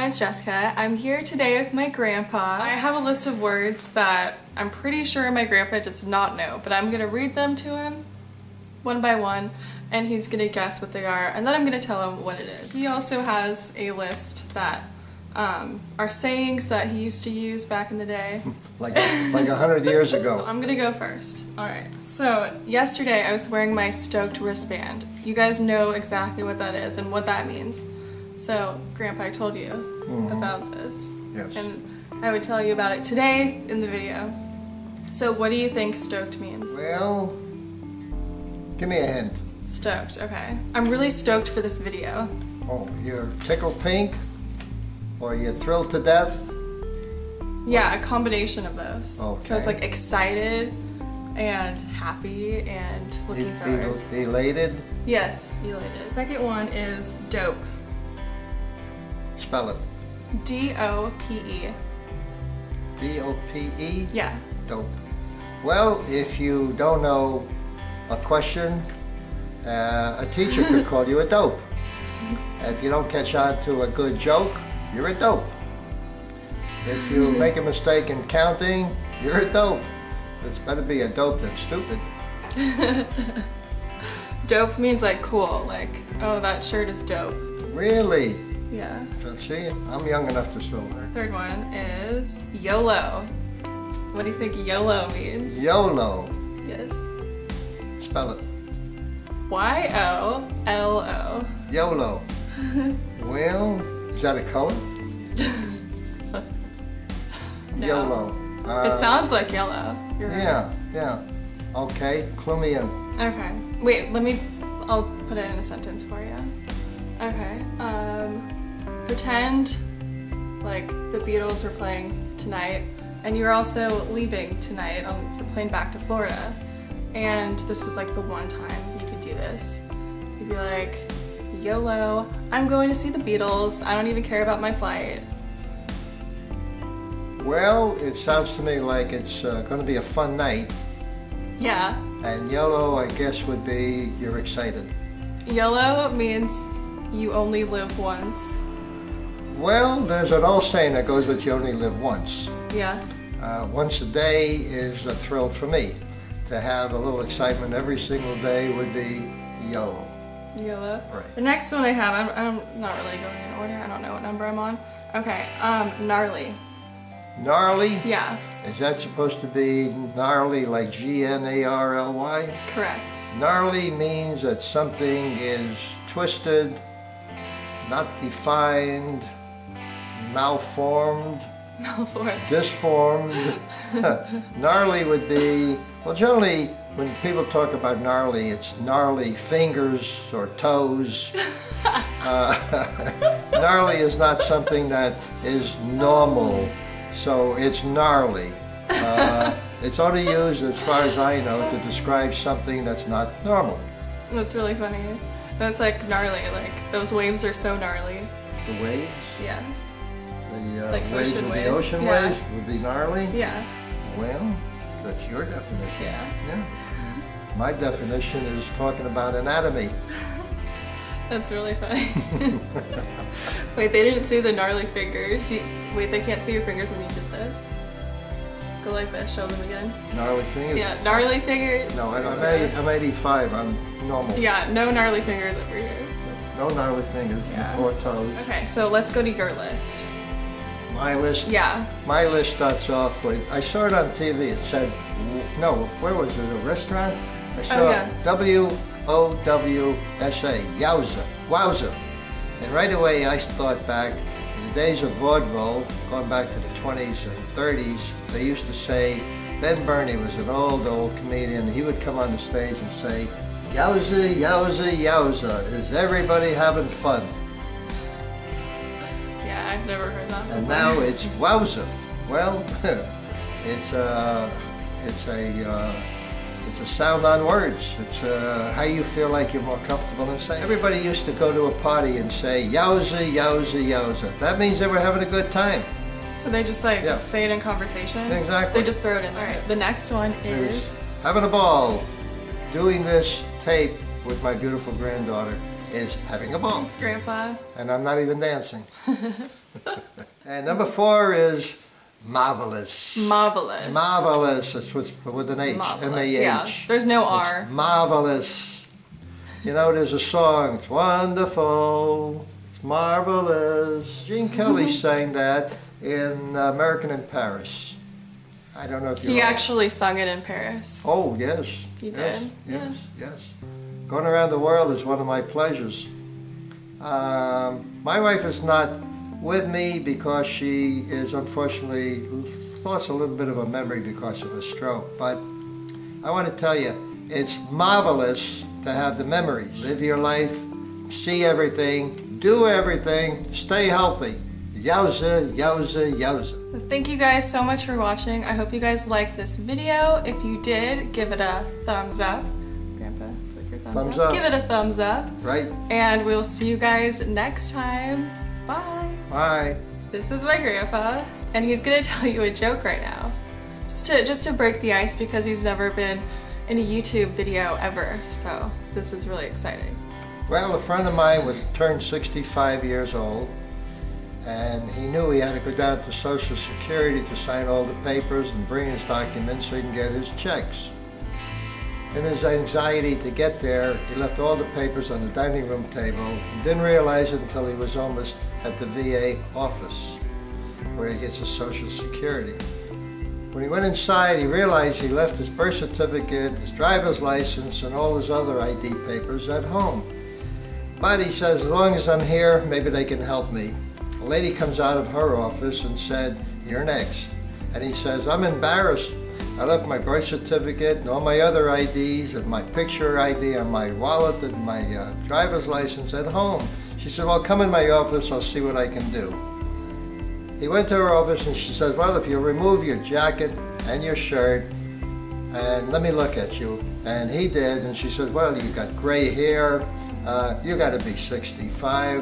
name's Jessica. I'm here today with my grandpa. I have a list of words that I'm pretty sure my grandpa does not know, but I'm gonna read them to him one by one and he's gonna guess what they are, and then I'm gonna tell him what it is. He also has a list that are sayings that he used to use back in the day. like 100 years ago. So I'm gonna go first. Alright, so yesterday I was wearing my stoked wristband. You guys know exactly what that is and what that means. So, Grandpa, I told you about this. Yes. And I would tell you about it today in the video. So what do you think stoked means? Well, give me a hint. Stoked, okay. I'm really stoked for this video. Oh, you're tickled pink? Or you're thrilled to death? Yeah, a combination of those. Okay. So it's like excited and happy and looking forward. Elated? Yes, elated. The second one is dope. Spell it. D-O-P-E. D-O-P-E? Yeah. Dope. Well, if you don't know a question, a teacher could call you a dope. If you don't catch on to a good joke, you're a dope. If you make a mistake in counting, you're a dope. It's better be a dope than stupid. Dope means like cool, like, oh, that shirt is dope. Really? Yeah. So see, I'm young enough to still learn. Third one is YOLO. What do you think YOLO means? YOLO. Yes. Spell it. Y-O-L-O. YOLO. Well, is that a color? No. YOLO. It sounds like yellow. You're right. Yeah. Okay, clue me in. Okay. Wait, I'll put it in a sentence for you. Okay. Pretend like the Beatles were playing tonight and you're also leaving tonight on your plane back to Florida. And this was like the one time you could do this. You'd be like, YOLO, I'm going to see the Beatles. I don't even care about my flight. Well, it sounds to me like it's going to be a fun night. Yeah. And YOLO, I guess, would be you're excited. YOLO means you only live once. Well, there's an old saying that goes with you only live once. Yeah. Once a day is a thrill for me. To have a little excitement every single day would be YOLO. YOLO. Right. The next one I have, I'm not really going in order. I don't know what number I'm on. Okay, gnarly. Gnarly? Yeah. Is that supposed to be gnarly like G-N-A-R-L-Y? Correct. Gnarly means that something is twisted, not defined, malformed, disformed. Gnarly would be, well, generally when people talk about gnarly, it's gnarly fingers or toes. Gnarly is not something that is normal, so it's gnarly. It's only used, as far as I know, to describe something that's not normal. That's really funny. That's like gnarly, like those waves are so gnarly. The waves? Yeah. The like waves ocean of waves. the ocean waves would be gnarly? Yeah. Well, that's your definition. Yeah. My definition is talking about anatomy. That's really funny. Wait, they didn't see the gnarly fingers. Wait, they can't see your fingers when you did this. Go like this, show them again. Gnarly fingers? Yeah, gnarly fingers. No, I'm 85, I'm normal. Yeah, no gnarly fingers over here. No gnarly fingers or toes. Okay, so let's go to your list. My list? Yeah. My list starts off with, I saw it on TV, it said, no, where was it, a restaurant? I saw W-O-W-S-A, Yowza, Wowza. And right away I thought back, in the days of vaudeville, going back to the 20s and 30s, they used to say, Ben Burney was an old comedian, he would come on the stage and say, Yowza, yowza, yowza, is everybody having fun? Yeah, I've never heard that before. And now it's wowza. Well, it's a sound on words. It's how you feel like you're more comfortable in saying. Everybody used to go to a party and say, yowza, yowza, yowza. That means they were having a good time. So they just like say it in conversation? Exactly. They just throw it in there. All right, the next one is... having a ball, doing this tape with my beautiful granddaughter. is having a ball. Thanks, Grandpa. And I'm not even dancing. And number 4 is marvelous. Marvelous. Marvelous. That's what's with an H. M-A-H. Yeah. There's no R. It's marvelous. You know, there's a song. It's wonderful. It's marvelous. Gene Kelly sang that in American in Paris. I don't know if you. He actually sung it in Paris. Oh yes. He yes, did. Yes. Yeah. Yes. Going around the world is one of my pleasures. My wife is not with me because she is unfortunately lost a little bit of a memory because of a stroke. But I want to tell you, it's marvelous to have the memories. Live your life, see everything, do everything, stay healthy. Yowza, yowza, yowza. Well, thank you guys so much for watching. I hope you guys liked this video. If you did, give it a thumbs up. Grandpa, click your thumbs up. Give it a thumbs up. Right. And we'll see you guys next time. Bye. Bye. This is my grandpa, and he's gonna tell you a joke right now. Just to break the ice, because he's never been in a YouTube video ever, so this is really exciting. Well, a friend of mine turned 65 years old, and he knew he had to go down to Social Security to sign all the papers and bring his documents so he can get his checks. In his anxiety to get there, he left all the papers on the dining room table and didn't realize it until he was almost at the VA office where he gets his Social Security. When he went inside, he realized he left his birth certificate, his driver's license, and all his other ID papers at home. But he says, as long as I'm here, maybe they can help me. A lady comes out of her office and said, "You're next." And he says, "I'm embarrassed. I left my birth certificate and all my other IDs and my picture ID and my wallet and my driver's license at home." She said, "Well, come in my office, I'll see what I can do." He went to her office and she said, "Well, if you remove your jacket and your shirt and let me look at you." And he did, and she said, "Well, you got gray hair, you got to be 65.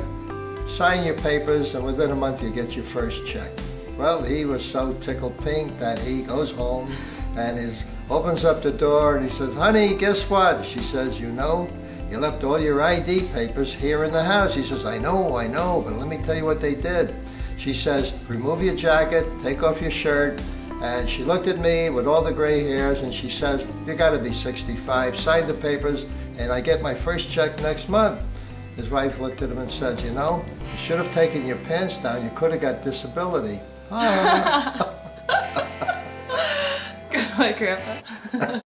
Sign your papers and within a month you get your first check." Well, he was so tickled pink that he goes home and opens up the door and he says, "Honey, guess what?" She says, "You know, you left all your ID papers here in the house." He says, I know, but let me tell you what they did." She says, "Remove your jacket, take off your shirt." And she looked at me with all the gray hairs and she says, "You got to be 65, sign the papers, and I get my first check next month." His wife looked at him and said, "You know, you should have taken your pants down. You could have got disability." Good one, Grandpa.